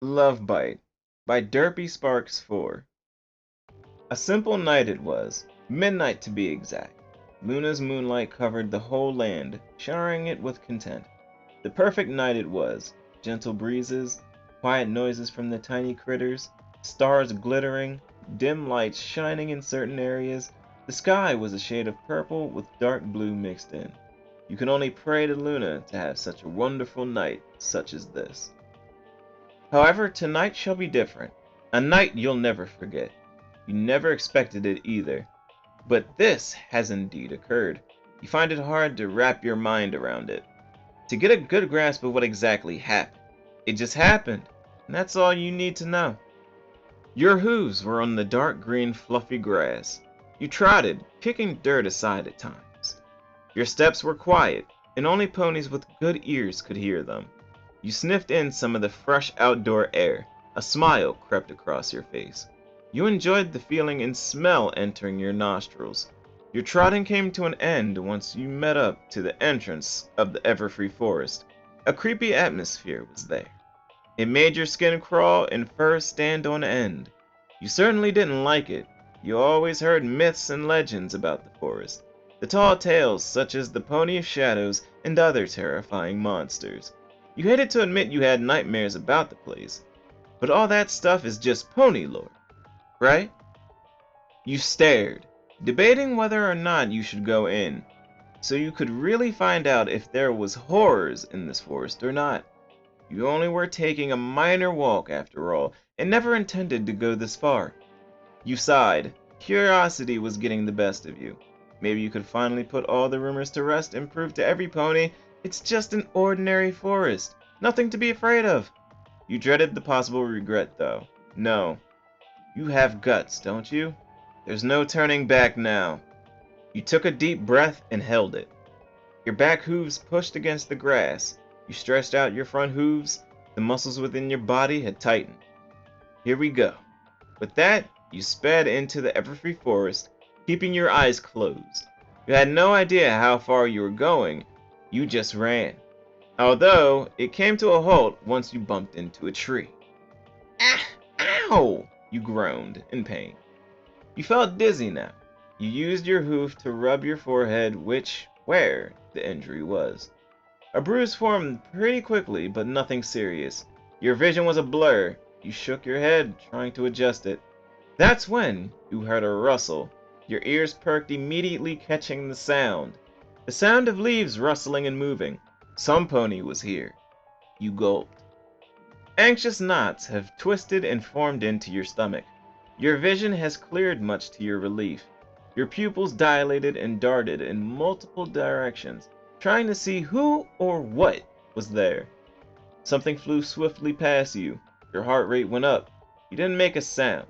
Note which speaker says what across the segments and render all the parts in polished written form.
Speaker 1: Love Bite by Derpy Sparks 4. A simple night it was, midnight to be exact. Luna's moonlight covered the whole land, showering it with content. The perfect night it was, gentle breezes, quiet noises from the tiny critters, stars glittering, dim lights shining in certain areas. The sky was a shade of purple with dark blue mixed in. You can only pray to Luna to have such a wonderful night such as this. However, tonight shall be different. A night you'll never forget. You never expected it either. But this has indeed occurred. You find it hard to wrap your mind around it, to get a good grasp of what exactly happened. It just happened, and that's all you need to know. Your hooves were on the dark green fluffy grass. You trotted, kicking dirt aside at times. Your steps were quiet, and only ponies with good ears could hear them. You sniffed in some of the fresh outdoor air. A smile crept across your face. You enjoyed the feeling and smell entering your nostrils. Your trotting came to an end once you met up to the entrance of the Everfree Forest. A creepy atmosphere was there. It made your skin crawl and fur stand on end. You certainly didn't like it. You always heard myths and legends about the forest. The tall tales such as the Pony of Shadows and other terrifying monsters. You hated to admit you had nightmares about the place, but all that stuff is just pony lore, right? You stared, debating whether or not you should go in, so you could really find out if there was horrors in this forest or not. You only were taking a minor walk after all, and never intended to go this far. You sighed. Curiosity was getting the best of you. Maybe you could finally put all the rumors to rest and prove to every pony it's just an ordinary forest. Nothing to be afraid of. You dreaded the possible regret, though. No. You have guts, don't you? There's no turning back now. You took a deep breath and held it. Your back hooves pushed against the grass. You stretched out your front hooves. The muscles within your body had tightened. Here we go. With that, you sped into the Everfree Forest, keeping your eyes closed. You had no idea how far you were going. You just ran. Although, it came to a halt once you bumped into a tree. Ah! Ow! You groaned in pain. You felt dizzy now. You used your hoof to rub your forehead, where the injury was. A bruise formed pretty quickly, but nothing serious. Your vision was a blur. You shook your head, trying to adjust it. That's when you heard a rustle. Your ears perked immediately, catching the sound. The sound of leaves rustling and moving. Some pony was here. You gulped. Anxious knots have twisted and formed into your stomach. Your vision has cleared much to your relief. Your pupils dilated and darted in multiple directions, trying to see who or what was there. Something flew swiftly past you. Your heart rate went up. You didn't make a sound.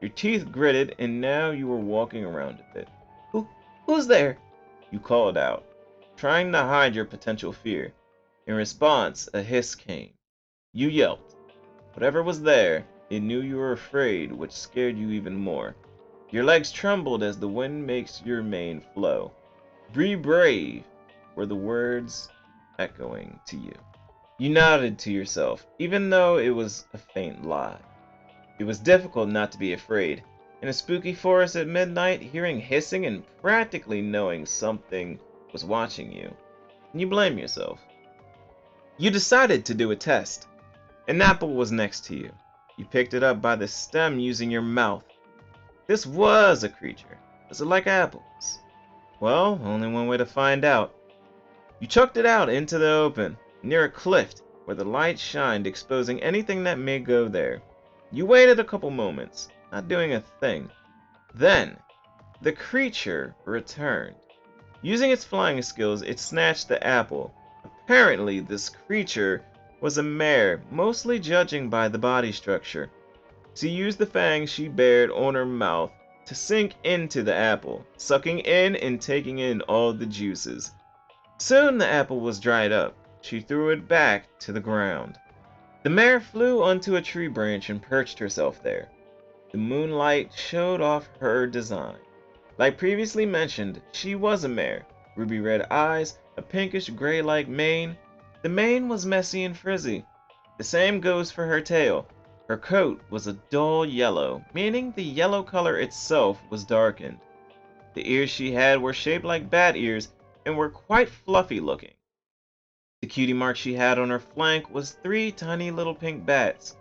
Speaker 1: Your teeth gritted, and now you were walking around a bit. Who's there? You called out, trying to hide your potential fear. In response, a hiss came. You yelped. Whatever was there, it knew you were afraid, which scared you even more. Your legs trembled as the wind makes your mane flow. Be brave, were the words echoing to you. You nodded to yourself, even though it was a faint lie. It was difficult not to be afraid. In a spooky forest at midnight, hearing hissing and practically knowing something was watching you. Can you blame yourself? You decided to do a test. An apple was next to you. You picked it up by the stem using your mouth. This was a creature. Does it like apples? Well, only one way to find out. You chucked it out into the open, near a cliff where the light shined, exposing anything that may go there. You waited a couple moments, not doing a thing. Then, the creature returned. Using its flying skills, it snatched the apple. Apparently, this creature was a mare, mostly judging by the body structure. She used the fangs she bared on her mouth to sink into the apple, sucking in and taking in all the juices. Soon the apple was dried up. She threw it back to the ground. The mare flew onto a tree branch and perched herself there. The moonlight showed off her design. Like previously mentioned, she was a mare. Ruby red eyes, a pinkish gray-like mane. The mane was messy and frizzy. The same goes for her tail. Her coat was a dull yellow, meaning the yellow color itself was darkened. The ears she had were shaped like bat ears and were quite fluffy looking. The cutie mark she had on her flank was 3 tiny little pink bats.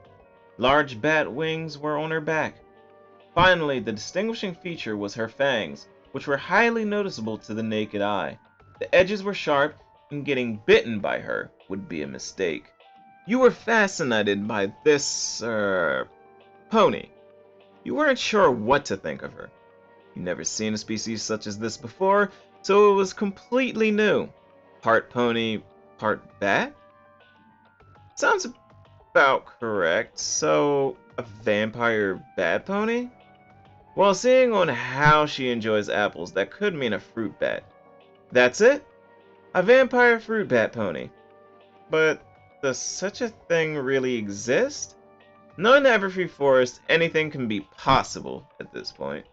Speaker 1: Large bat wings were on her back. Finally, the distinguishing feature was her fangs, which were highly noticeable to the naked eye. The edges were sharp, and getting bitten by her would be a mistake. You were fascinated by this, pony. You weren't sure what to think of her. You'd never seen a species such as this before, so it was completely new. Part pony, part bat? Sounds about correct. So, a vampire bat pony? Well, seeing on how she enjoys apples, that could mean a fruit bat. That's it? A vampire fruit bat pony. But does such a thing really exist? Knowing the Everfree Forest, anything can be possible at this point.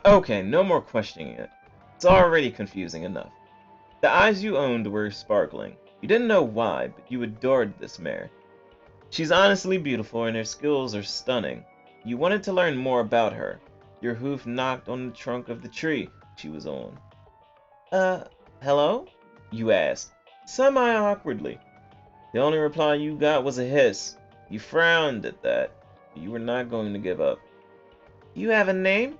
Speaker 1: Okay, no more questioning it. It's already confusing enough. The eyes you owned were sparkling. You didn't know why, but you adored this mare. She's honestly beautiful and her skills are stunning. You wanted to learn more about her. Your hoof knocked on the trunk of the tree she was on. Hello? You asked, semi-awkwardly. The only reply you got was a hiss. You frowned at that. You were not going to give up. You have a name?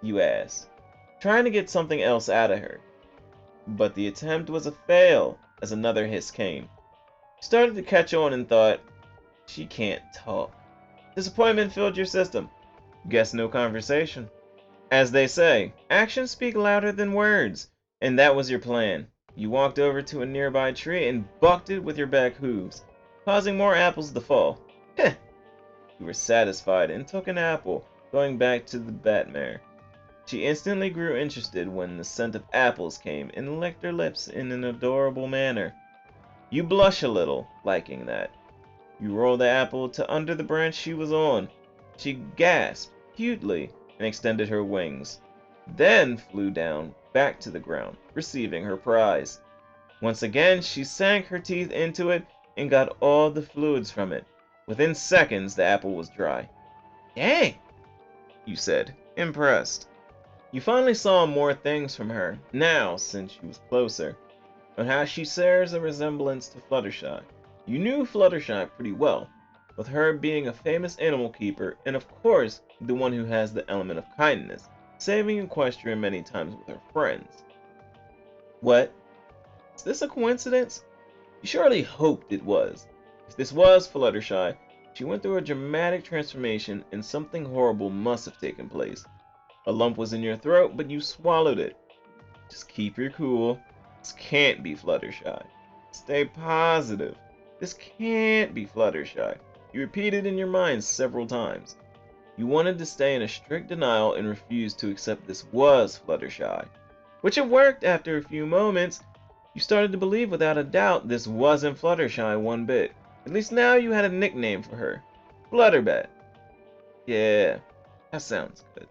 Speaker 1: You asked, trying to get something else out of her. But the attempt was a fail, as another hiss came. You started to catch on and thought, she can't talk. Disappointment filled your system. Guess no conversation. As they say, actions speak louder than words, and that was your plan. You walked over to a nearby tree and bucked it with your back hooves, causing more apples to fall. Heh! You were satisfied and took an apple, going back to the Batmare. She instantly grew interested when the scent of apples came and licked her lips in an adorable manner. You blush a little, liking that. You roll the apple to under the branch she was on. She gasped cutely and extended her wings, then flew down back to the ground, receiving her prize. Once again, she sank her teeth into it and got all the fluids from it. Within seconds, the apple was dry. Dang, you said, impressed. You finally saw more things from her, now since she was closer, and how she shares a resemblance to Fluttershy. You knew Fluttershy pretty well, with her being a famous animal keeper and of course the one who has the element of kindness, saving Equestria many times with her friends. What? Is this a coincidence? You surely hoped it was. If this was Fluttershy, she went through a dramatic transformation and something horrible must have taken place. A lump was in your throat, but you swallowed it. Just keep your cool. This can't be Fluttershy. Stay positive. This can't be Fluttershy. You repeated in your mind several times. You wanted to stay in a strict denial and refused to accept this was Fluttershy. Which it worked after a few moments. You started to believe without a doubt this wasn't Fluttershy one bit. At least now you had a nickname for her. Flutterbat. Yeah, that sounds good.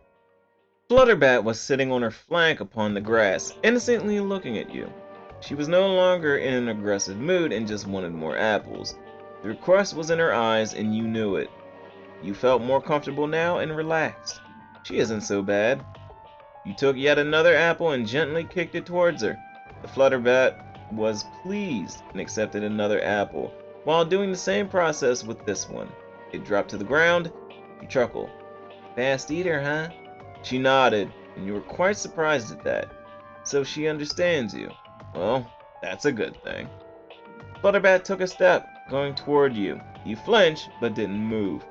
Speaker 1: Flutterbat was sitting on her flank upon the grass, innocently looking at you. She was no longer in an aggressive mood and just wanted more apples. The request was in her eyes and you knew it. You felt more comfortable now and relaxed. She isn't so bad. You took yet another apple and gently kicked it towards her. The Flutterbat was pleased and accepted another apple, while doing the same process with this one. It dropped to the ground. You chuckled. Fast eater, huh? She nodded, and you were quite surprised at that. So she understands you. Well, that's a good thing. Flutterbat took a step, going toward you. You flinched, but didn't move.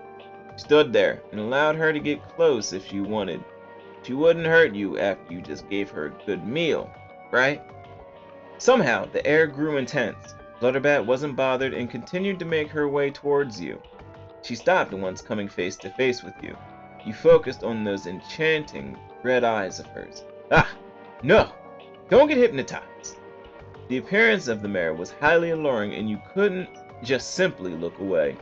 Speaker 1: You stood there and allowed her to get close if she wanted. She wouldn't hurt you after you just gave her a good meal, right? Somehow, the air grew intense. Flutterbat wasn't bothered and continued to make her way towards you. She stopped once coming face to face with you. You focused on those enchanting red eyes of hers. Ah, no! Don't get hypnotized! The appearance of the mare was highly alluring and you couldn't just simply look away.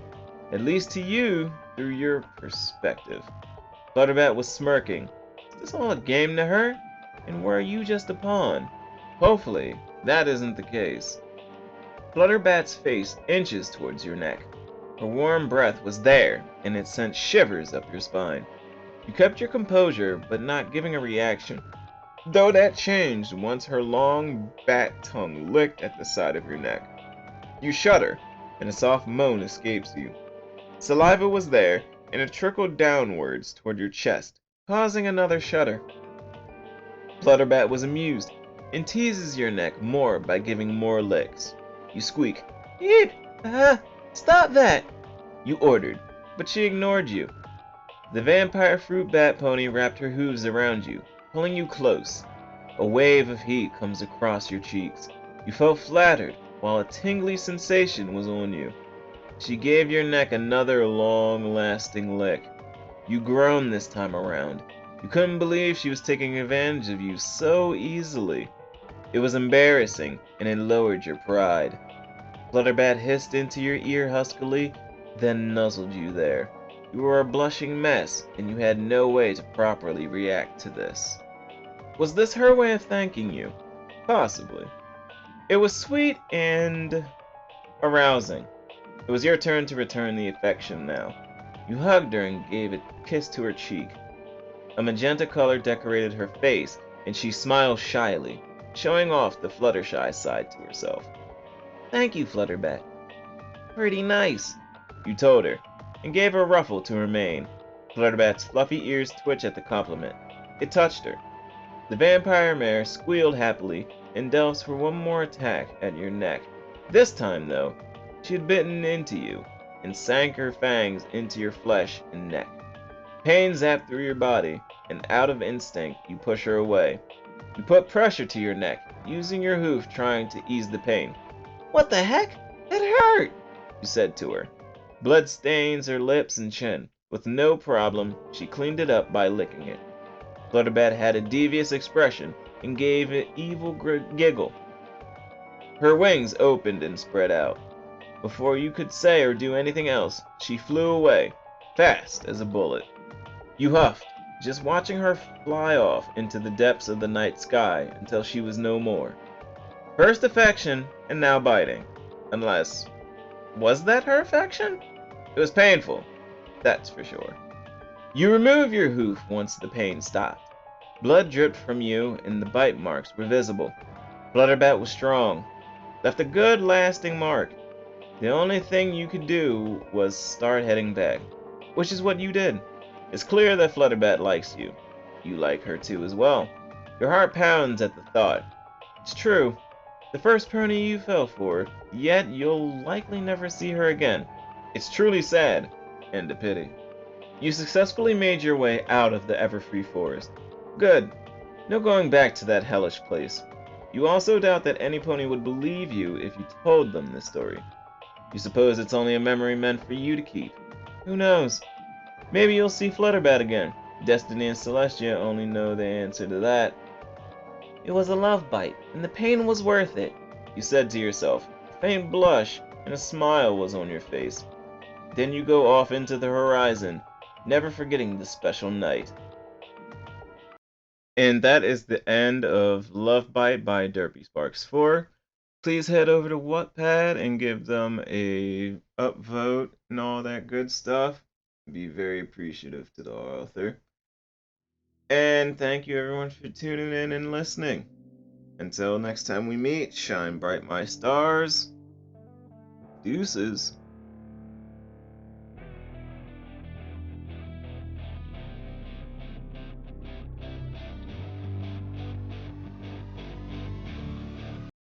Speaker 1: At least to you, through your perspective. Flutterbat was smirking. Is this all a game to her? And were you just a pawn? Hopefully, that isn't the case. Flutterbat's face inches towards your neck. Her warm breath was there, and it sent shivers up your spine. You kept your composure, but not giving a reaction, though that changed once her long bat tongue licked at the side of your neck. You shudder, and a soft moan escapes you. Saliva was there, and it trickled downwards toward your chest, causing another shudder. Flutterbat was amused, and teases your neck more by giving more licks. You squeak, "Eep! Stop that!" you ordered, but she ignored you. The vampire fruit bat pony wrapped her hooves around you, pulling you close. A wave of heat comes across your cheeks. You felt flattered, while a tingly sensation was on you. She gave your neck another long-lasting lick. You groaned this time around. You couldn't believe she was taking advantage of you so easily. It was embarrassing, and it lowered your pride. Flutterbat hissed into your ear huskily, then nuzzled you there. You were a blushing mess, and you had no way to properly react to this. Was this her way of thanking you? Possibly. It was sweet and arousing. It was your turn to return the affection now. You hugged her and gave a kiss to her cheek. A magenta color decorated her face, and she smiled shyly, showing off the Fluttershy side to herself. "Thank you, Flutterbat." "Pretty nice," you told her, and gave her a ruffle to her mane. Flutterbat's fluffy ears twitched at the compliment. It touched her. The vampire mare squealed happily and delved for one more attack at your neck. This time, though, she had bitten into you and sank her fangs into your flesh and neck. Pain zapped through your body, and out of instinct, you push her away. You put pressure to your neck, using your hoof trying to ease the pain. "What the heck? It hurt!" you said to her. Blood stains her lips and chin. With no problem, she cleaned it up by licking it. Flutterbat had a devious expression and gave an evil giggle. Her wings opened and spread out. Before you could say or do anything else, she flew away, fast as a bullet. You huffed, just watching her fly off into the depths of the night sky until she was no more. First affection, and now biting. Unless, was that her affection? It was painful, that's for sure. You removed your hoof once the pain stopped. Blood dripped from you, and the bite marks were visible. Flutterbat was strong, left a good lasting mark. The only thing you could do was start heading back, which is what you did. It's clear that Flutterbat likes you. You like her too as well. Your heart pounds at the thought. It's true, the first pony you fell for, yet you'll likely never see her again. It's truly sad, and a pity. You successfully made your way out of the Everfree Forest. Good. No going back to that hellish place. You also doubt that any pony would believe you if you told them this story. You suppose it's only a memory meant for you to keep. Who knows? Maybe you'll see Flutterbat again. Destiny and Celestia only know the answer to that. "It was a love bite, and the pain was worth it," you said to yourself. A faint blush and a smile was on your face. Then you go off into the horizon, never forgetting the special night. And that is the end of Love Bite by DerpySparks4. Please head over to Wattpad and give them a upvote and all that good stuff. Be very appreciative to the author. And thank you everyone for tuning in and listening. Until next time we meet, shine bright my stars. Deuces.